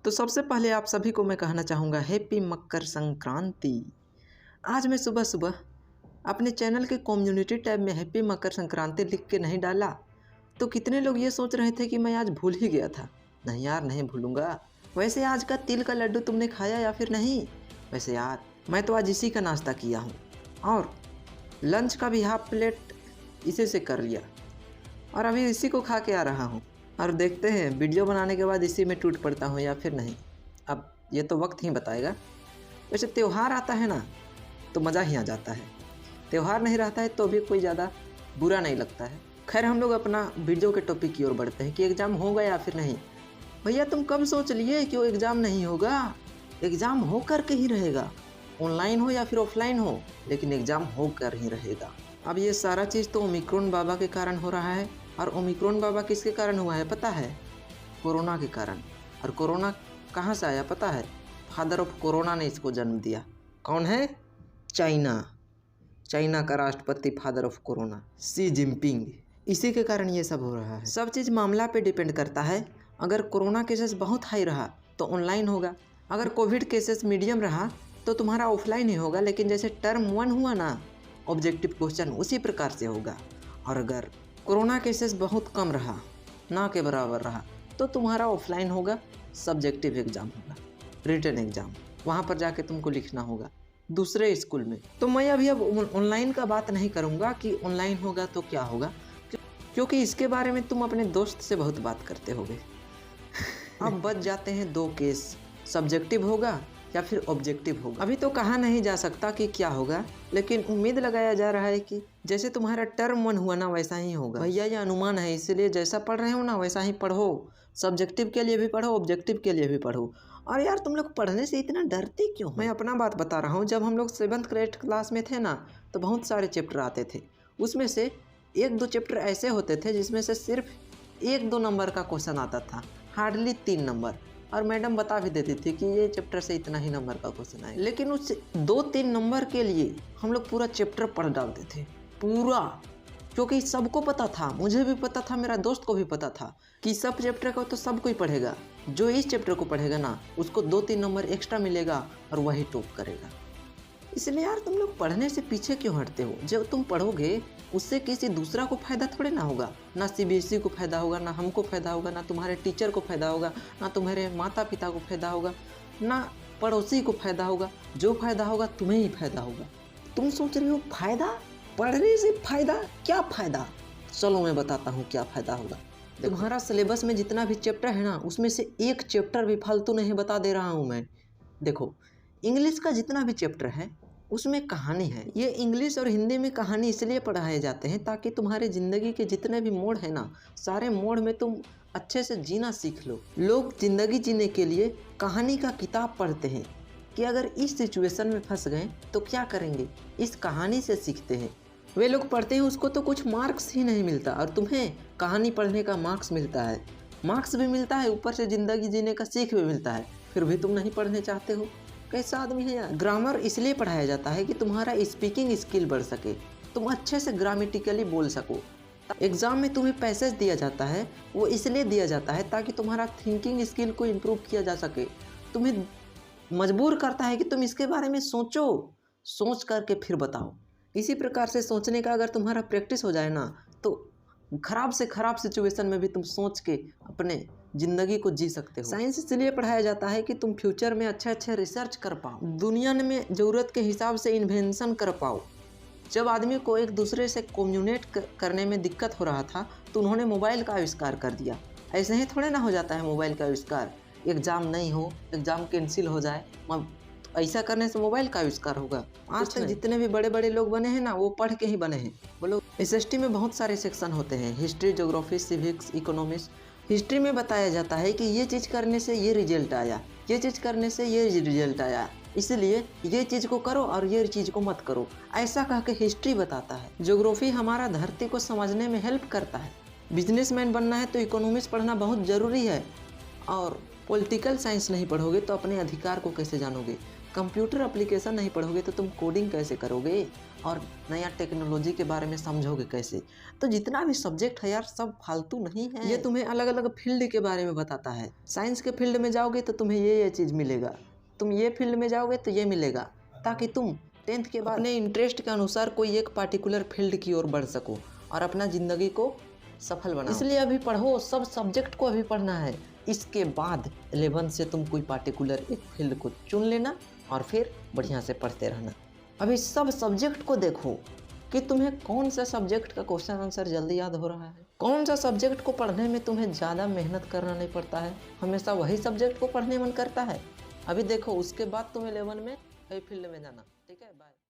तो सबसे पहले आप सभी को मैं कहना चाहूँगा हैप्पी मकर संक्रांति। आज मैं सुबह सुबह अपने चैनल के कम्युनिटी टैब में हैप्पी मकर संक्रांति लिख के नहीं डाला तो कितने लोग ये सोच रहे थे कि मैं आज भूल ही गया था। नहीं यार, नहीं भूलूंगा। वैसे आज का तिल का लड्डू तुमने खाया या फिर नहीं? वैसे यार मैं तो आज इसी का नाश्ता किया हूँ और लंच का भी हाफ प्लेट इसी से कर लिया और अभी इसी को खा के आ रहा हूँ। और देखते हैं वीडियो बनाने के बाद इसी में टूट पड़ता हूँ या फिर नहीं। अब ये तो वक्त ही बताएगा। वैसे त्यौहार आता है ना तो मज़ा ही आ जाता है, त्यौहार नहीं रहता है तो भी कोई ज़्यादा बुरा नहीं लगता है। खैर हम लोग अपना वीडियो के टॉपिक की ओर बढ़ते हैं कि एग्ज़ाम होगा या फिर नहीं। भैया तुम कब सोच लिए कि वो एग्ज़ाम नहीं होगा? एग्ज़ाम हो कर के ही रहेगा, ऑनलाइन हो या फिर ऑफलाइन हो, लेकिन एग्ज़ाम हो कर ही रहेगा। अब ये सारा चीज़ तो ओमिक्रॉन बाबा के कारण हो रहा है। और ओमिक्रॉन बाबा किसके कारण हुआ है पता है? कोरोना के कारण। और कोरोना कहाँ से आया पता है? फादर ऑफ कोरोना ने इसको जन्म दिया। कौन है? चाइना का राष्ट्रपति father of corona Xi Jinping. इसी के कारण ये सब हो रहा है। सब चीज़ मामला पे डिपेंड करता है। अगर कोरोना केसेस बहुत हाई रहा तो ऑनलाइन होगा, अगर कोविड केसेस मीडियम रहा तो तुम्हारा ऑफलाइन ही होगा। लेकिन जैसे टर्म 1 हुआ ना ऑब्जेक्टिव क्वेश्चन, उसी प्रकार से होगा। और अगर कोरोना केसेस बहुत कम रहा, ना के बराबर रहा, तो तुम्हारा ऑफलाइन होगा, सब्जेक्टिव एग्ज़ाम होगा, रिटन एग्ज़ाम। वहाँ पर जाके तुमको लिखना होगा दूसरे स्कूल में। तो मैं अभी अब ऑनलाइन का बात नहीं करूँगा कि ऑनलाइन होगा तो क्या होगा, क्योंकि इसके बारे में तुम अपने दोस्त से बहुत बात करते होगे। अब बच जाते हैं 2 केस, सब्जेक्टिव होगा या फिर ऑब्जेक्टिव होगा। अभी तो कहा नहीं जा सकता कि क्या होगा, लेकिन उम्मीद लगाया जा रहा है कि जैसे तुम्हारा टर्म 1 हुआ ना वैसा ही होगा। भैया ये अनुमान है, इसलिए जैसा पढ़ रहे हो ना वैसा ही पढ़ो। सब्जेक्टिव के लिए भी पढ़ो, ऑब्जेक्टिव के लिए भी पढ़ो। और यार तुम लोग पढ़ने से इतना डरते क्यों? मैं अपना बात बता रहा हूँ। जब हम लोग 7th ग्रेड क्लास में थे ना तो बहुत सारे चैप्टर आते थे। उसमें से 1-2 चैप्टर ऐसे होते थे जिसमें से सिर्फ 1-2 नंबर का क्वेश्चन आता था, हार्डली 3 नंबर। और मैडम बता भी देती थी कि ये चैप्टर से इतना ही नंबर का क्वेश्चन आए। लेकिन उस 2-3 नंबर के लिए हम लोग पूरा चैप्टर पढ़ डालते थे, पूरा। क्योंकि सबको पता था, मुझे भी पता था, मेरा दोस्त को भी पता था कि सब चैप्टर का तो सब कोई पढ़ेगा। जो इस चैप्टर को पढ़ेगा ना उसको 2-3 नंबर एक्स्ट्रा मिलेगा और वही टॉप करेगा। इसलिए यार तुम लोग पढ़ने से पीछे क्यों हटते हो? जब तुम पढ़ोगे उससे किसी दूसरा को फ़ायदा थोड़े ना होगा। ना CBSE को फ़ायदा होगा, ना हमको फ़ायदा होगा, ना तुम्हारे टीचर को फ़ायदा होगा, ना तुम्हारे माता पिता को फ़ायदा होगा, ना पड़ोसी को फ़ायदा होगा। जो फ़ायदा होगा तुम्हें ही फ़ायदा होगा। तुम सोच रहे हो फ़ायदा? पढ़ने से फ़ायदा? क्या फ़ायदा? चलो मैं बताता हूँ क्या फ़ायदा होगा। तुम्हारा सिलेबस में जितना भी चैप्टर है ना उसमें से एक चैप्टर भी फालतू नहीं बता दे रहा हूँ मैं। देखो इंग्लिश का जितना भी चैप्टर है उसमें कहानी है। ये इंग्लिश और हिंदी में कहानी इसलिए पढ़ाए जाते हैं ताकि तुम्हारे ज़िंदगी के जितने भी मोड़ हैं ना, सारे मोड़ में तुम अच्छे से जीना सीख लो। लोग ज़िंदगी जीने के लिए कहानी का किताब पढ़ते हैं कि अगर इस सिचुएशन में फंस गए तो क्या करेंगे, इस कहानी से सीखते हैं। वे लोग पढ़ते हैं उसको तो कुछ मार्क्स ही नहीं मिलता, और तुम्हें कहानी पढ़ने का मार्क्स मिलता है। मार्क्स भी मिलता है, ऊपर से ज़िंदगी जीने का सीख भी मिलता है, फिर भी तुम नहीं पढ़ने चाहते हो। कैसा आदमी है यार। ग्रामर इसलिए पढ़ाया जाता है कि तुम्हारा स्पीकिंग स्किल बढ़ सके, तुम अच्छे से ग्रामेटिकली बोल सको। एग्ज़ाम में तुम्हें पैसेज दिया जाता है, वो इसलिए दिया जाता है ताकि तुम्हारा थिंकिंग स्किल को इम्प्रूव किया जा सके। तुम्हें मजबूर करता है कि तुम इसके बारे में सोचो, सोच करके फिर बताओ। इसी प्रकार से सोचने का अगर तुम्हारा प्रैक्टिस हो जाए ना तो ख़राब से ख़राब सिचुएशन में भी तुम सोच के अपने ज़िंदगी को जी सकते हो। साइंस इसलिए पढ़ाया जाता है कि तुम फ्यूचर में अच्छे रिसर्च कर पाओ, दुनिया में ज़रूरत के हिसाब से इन्वेंशन कर पाओ। जब आदमी को एक दूसरे से कम्युनिकेट करने में दिक्कत हो रहा था तो उन्होंने मोबाइल का आविष्कार कर दिया। ऐसे ही थोड़े ना हो जाता है मोबाइल का आविष्कार। एग्ज़ाम नहीं हो, एग्ज़ाम कैंसिल हो जाए, ऐसा करने से मोबाइल का आविष्कार होगा? आज तक जितने भी बड़े बड़े लोग बने हैं ना वो पढ़ के ही बने हैं। बोलो SST में बहुत सारे सेक्शन होते हैं, history, geography, civics, economics. History में बताया जाता है कि ये चीज़ करने से ये रिजल्ट आया, ये चीज़ करने से ये रिजल्ट आया, इसलिए ये चीज़ को करो और ये चीज़ को मत करो, ऐसा कह के हिस्ट्री बताता है। ज्योग्राफी हमारा धरती को समझने में हेल्प करता है। बिजनेसमैन बनना है तो इकोनॉमिक्स पढ़ना बहुत ज़रूरी है। और पॉलिटिकल साइंस नहीं पढ़ोगे तो अपने अधिकार को कैसे जानोगे? कंप्यूटर एप्लीकेशन नहीं पढ़ोगे तो तुम कोडिंग कैसे करोगे? और नया टेक्नोलॉजी के बारे में समझोगे कैसे। तो जितना भी सब्जेक्ट है यार सब फालतू नहीं है, ये तुम्हें अलग अलग फील्ड के बारे में बताता है। साइंस के फील्ड में जाओगे तो तुम्हें ये चीज़ मिलेगा, तुम ये फील्ड में जाओगे तो ये मिलेगा, ताकि तुम 10th के बाद अपने इंटरेस्ट के अनुसार कोई एक पार्टिकुलर फील्ड की ओर बढ़ सको और अपना ज़िंदगी को सफल बनाओ। इसलिए अभी पढ़ो, सब सब्जेक्ट को अभी पढ़ना है। इसके बाद 11th से तुम कोई पार्टिकुलर एक फील्ड को चुन लेना और फिर बढ़िया से पढ़ते रहना। अभी सब सब्जेक्ट को देखो कि तुम्हें कौन सा सब्जेक्ट का क्वेश्चन आंसर जल्दी याद हो रहा है, कौन सा सब्जेक्ट को पढ़ने में तुम्हें ज़्यादा मेहनत करना नहीं पड़ता है, हमेशा वही सब्जेक्ट को पढ़ने मन करता है। अभी देखो, उसके बाद तुम्हें 11 में कई फील्ड में जाना।